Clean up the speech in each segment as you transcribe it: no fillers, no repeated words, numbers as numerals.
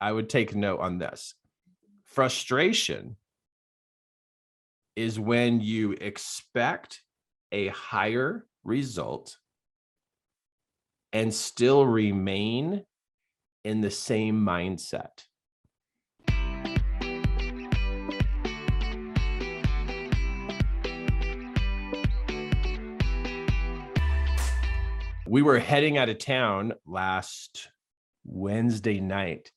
I would take note on this. Frustration is when you expect a higher result and still remain in the same mindset. We were heading out of town last Wednesday night.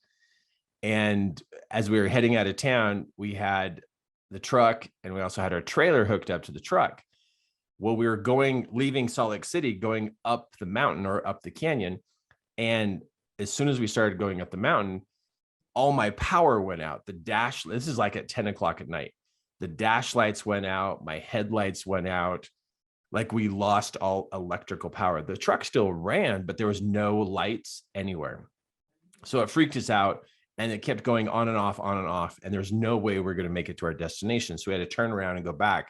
And as we were heading out of town, we had the truck and we also had our trailer hooked up to the truck. Well, we were leaving Salt Lake City, going up the mountain or up the canyon. And as soon as we started going up the mountain, all my power went out. This is like at 10 o'clock at night. The dash lights went out. My headlights went out. Like we lost all electrical power. The truck still ran, but there was no lights anywhere. So it freaked us out and it kept going on and off, on and off. And there's no way we're going to make it to our destination. So we had to turn around and go back,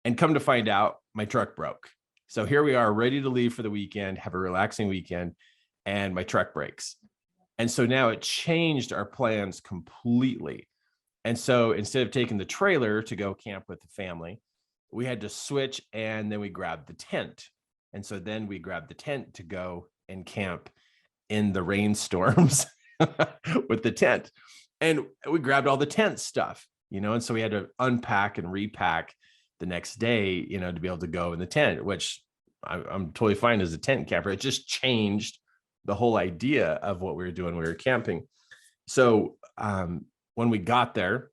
and come to find out my truck broke. So here we are ready to leave for the weekend, have a relaxing weekend, and my truck breaks. And so now it changed our plans completely. And so instead of taking the trailer to go camp with the family, we had to switch, and then we grabbed the tent. And so then we grabbed the tent to go and camp in the rainstorms with the tent. And we grabbed all the tent stuff, and so we had to unpack and repack the next day, to be able to go in the tent, which I'm totally fine as a tent camper. It just changed the whole idea of what we were doing when we were camping. So when we got there,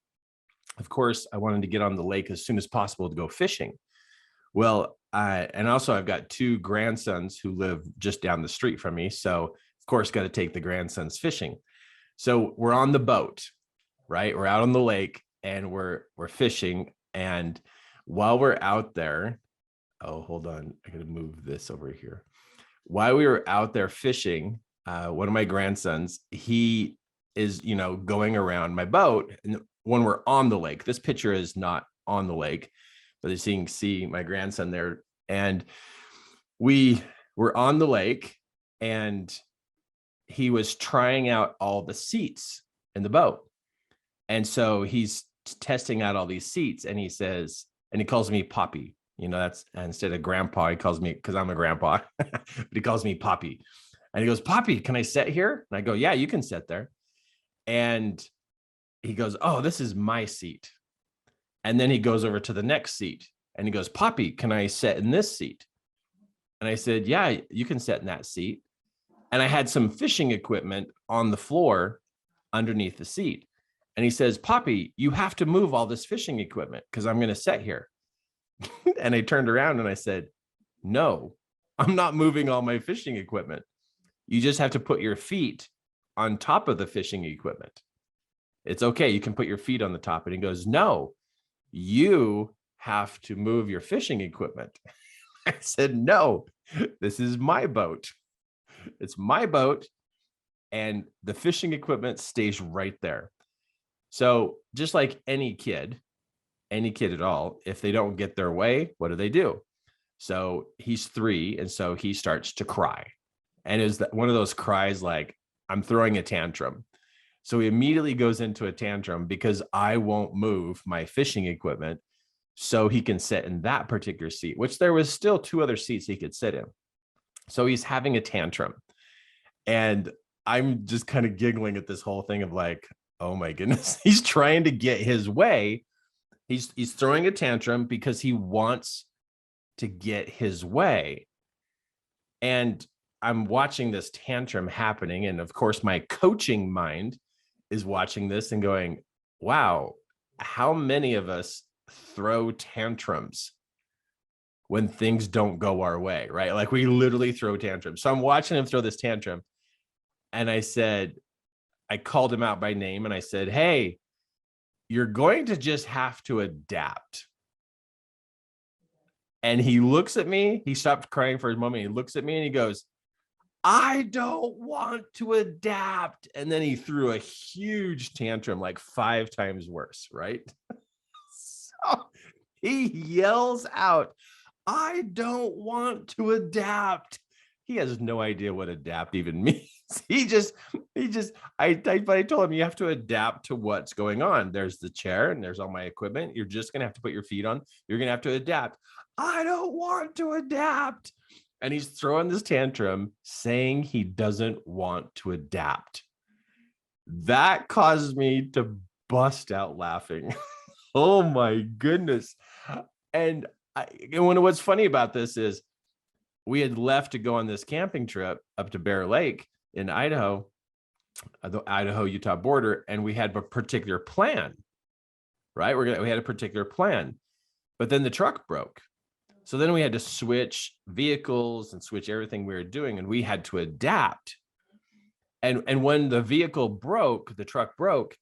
of course, I wanted to get on the lake as soon as possible to go fishing. Well, and also I've got two grandsons who live just down the street from me. So of course, got to take the grandsons fishing. So we're on the boat, right? We're out on the lake and we're fishing. And while we're out there, oh, hold on, I gotta move this over here. While we were out there fishing, one of my grandsons, he is, going around my boat. And when we're on the lake, this picture is not on the lake, but as you can see my grandson there. And we were on the lake and he was trying out all the seats in the boat. And so he's testing out all these seats, and he says, and he calls me Poppy, that's instead of grandpa, he calls me, because I'm a grandpa, but he calls me Poppy. And he goes, Poppy, can I sit here? And I go, yeah, you can sit there. And he goes, oh, this is my seat. And then he goes over to the next seat and he goes, Poppy, can I sit in this seat? And I said, yeah, you can sit in that seat. And I had some fishing equipment on the floor underneath the seat. And he says, Poppy, you have to move all this fishing equipment because I'm going to sit here. And I turned around and I said, no, I'm not moving all my fishing equipment. You just have to put your feet on top of the fishing equipment. It's okay. You can put your feet on the top. And he goes, no, you have to move your fishing equipment. I said, no, this is my boat. It's my boat. And the fishing equipment stays right there. So just like any kid at all, if they don't get their way, what do? So he's 3. And so he starts to cry. And it was one of those cries like, I'm throwing a tantrum. So he immediately goes into a tantrum because I won't move my fishing equipment so he can sit in that particular seat, which there was still 2 other seats he could sit in. So he's having a tantrum. And I'm just kind of giggling at this whole thing of like, oh my goodness, he's trying to get his way. He's throwing a tantrum because he wants to get his way. And I'm watching this tantrum happening. And of course, my coaching mind is watching this and going, wow, how many of us throw tantrums when things don't go our way, right? Like we literally throw tantrums. So I'm watching him throw this tantrum. And I called him out by name and I said, hey, you're going to just have to adapt. And he looks at me, he stopped crying for a moment. He looks at me and he goes, I don't want to adapt. And then he threw a huge tantrum, like 5 times worse, right? So he yells out, I don't want to adapt. he has no idea what adapt even means. I told him, you have to adapt to what's going on. There's the chair and there's all my equipment. You're just going to have to put your feet on. You're going to have to adapt. I don't want to adapt. And he's throwing this tantrum saying he doesn't want to adapt. That caused me to bust out laughing. Oh my goodness. And what's funny about this is we had left to go on this camping trip up to Bear Lake in Idaho, the Idaho-Utah border, and we had a particular plan, right? We had a particular plan, but then the truck broke. So then we had to switch vehicles and switch everything we were doing, and we had to adapt. And when the vehicle broke, the truck broke,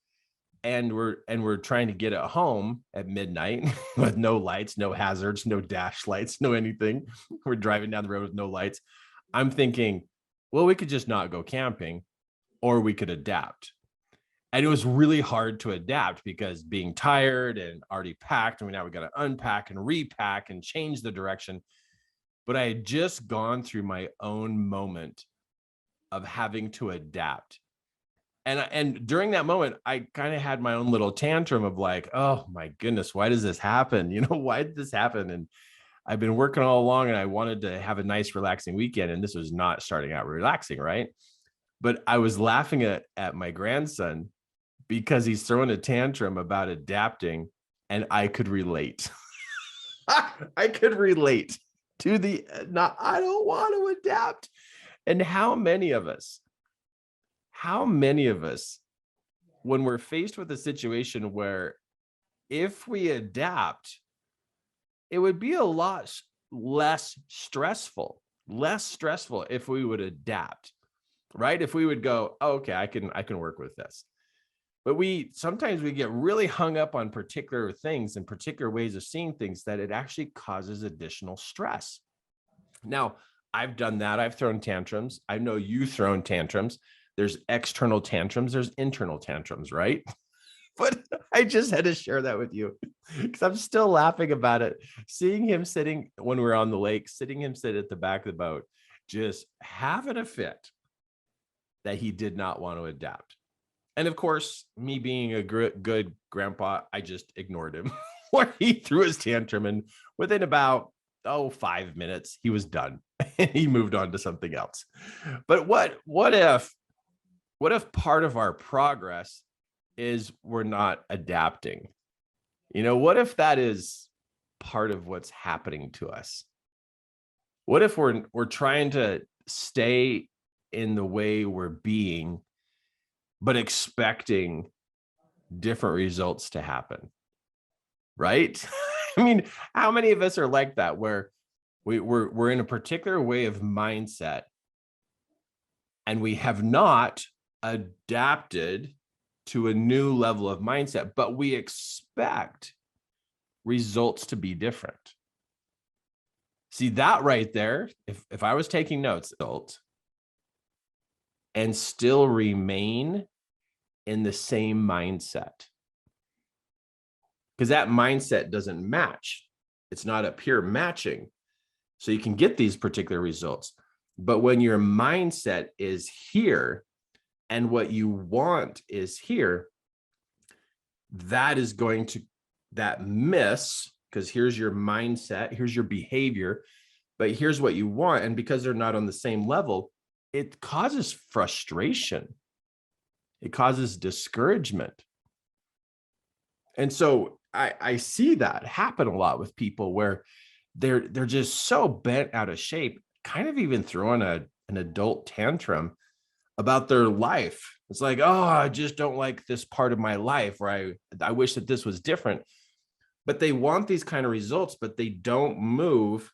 and we're trying to get it home at midnight with no lights, no hazards, no dash lights, no anything. We're driving down the road with no lights. I'm thinking, well, we could just not go camping, or we could adapt. And it was really hard to adapt because being tired and already packed, now we got to unpack and repack and change the direction. But I had just gone through my own moment of having to adapt. And during that moment, I kind of had my own little tantrum of like, oh my goodness, why does this happen? Why did this happen? And I've been working all along and I wanted to have a nice, relaxing weekend. And this was not starting out relaxing, right? But I was laughing at my grandson because he's throwing a tantrum about adapting, and I could relate. I could relate to I don't want to adapt. And how many of us, when we're faced with a situation where if we adapt, it would be a lot less stressful if we would adapt, right? If we would go, oh, okay, I can work with this. But sometimes we get really hung up on particular things and particular ways of seeing things that it actually causes additional stress. Now, I've done that. I've thrown tantrums. I know you've thrown tantrums. There's external tantrums. There's internal tantrums, right? But I just had to share that with you because I'm still laughing about it. Seeing him sitting when we were on the lake, sit at the back of the boat, just having a fit that he did not want to adapt. And of course, me being a good grandpa, I just ignored him where he threw his tantrum, and within about 5 minutes, he was done and he moved on to something else. But what if part of our progress is we're not adapting? What if that is part of what's happening to us? What if we're trying to stay in the way we're being, but expecting different results to happen, right? How many of us are like that, where we're in a particular way of mindset and we have not adapted to a new level of mindset, but we expect results to be different? See that right there? If I was taking notes, and still remain in the same mindset, because that mindset doesn't match. It's not a pure matching. So you can get these particular results. But when your mindset is here and what you want is here, that is going to, that miss, because here's your mindset, here's your behavior, but here's what you want. And because they're not on the same level, it causes frustration. It causes discouragement. And so I see that happen a lot with people where they're just so bent out of shape, kind of even throwing an adult tantrum about their life. It's like, oh, I just don't like this part of my life, or I wish that this was different. But they want these kind of results, but they don't move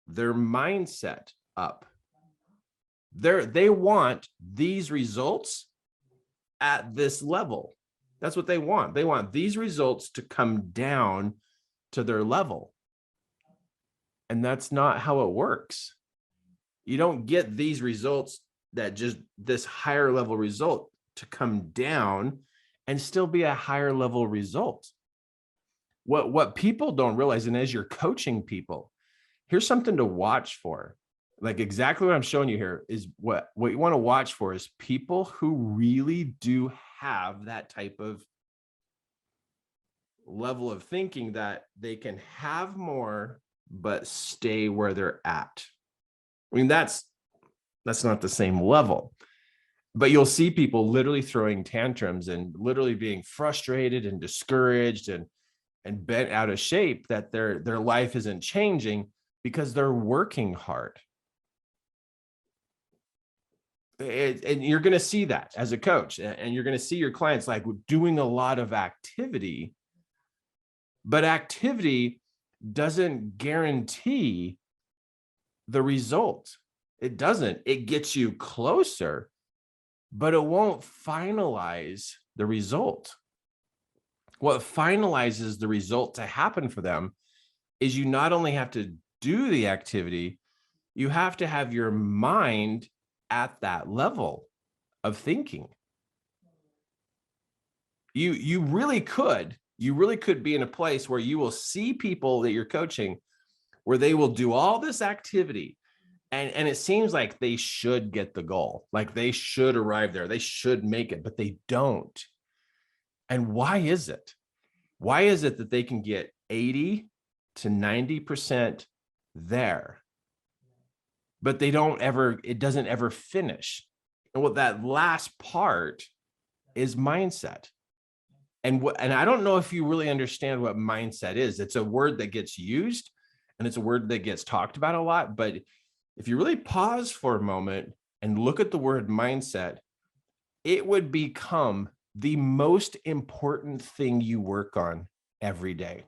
their mindset up. They want these results at this level. That's what they want. They want these results to come down to their level. And that's not how it works. You don't get these results, that just this higher level result, to come down and still be a higher level result. What people don't realize, and as you're coaching people, here's something to watch for. like exactly what I'm showing you here is what you want to watch for is people who really do have that type of level of thinking that they can have more, but stay where they're at. I mean, that's not the same level, but you'll see people literally throwing tantrums and literally being frustrated and discouraged and bent out of shape that their life isn't changing because they're working hard. And you're going to see that as a coach, and you're going to see your clients like doing a lot of activity, but activity doesn't guarantee the result. It doesn't. It gets you closer, but it won't finalize the result. What finalizes the result to happen for them is you not only have to do the activity, you have to have your mind at that level of thinking. You really could be in a place where you will see people that you're coaching where they will do all this activity and it seems like they should get the goal, like they should arrive there, they should make it, but they don't. And why is it? Why is it that they can get 80 to 90% there, but it doesn't ever finish? And what that last part is mindset. And I don't know if you really understand what mindset is. It's a word that gets used and it's a word that gets talked about a lot. But if you really pause for a moment and look at the word mindset, it would become the most important thing you work on every day.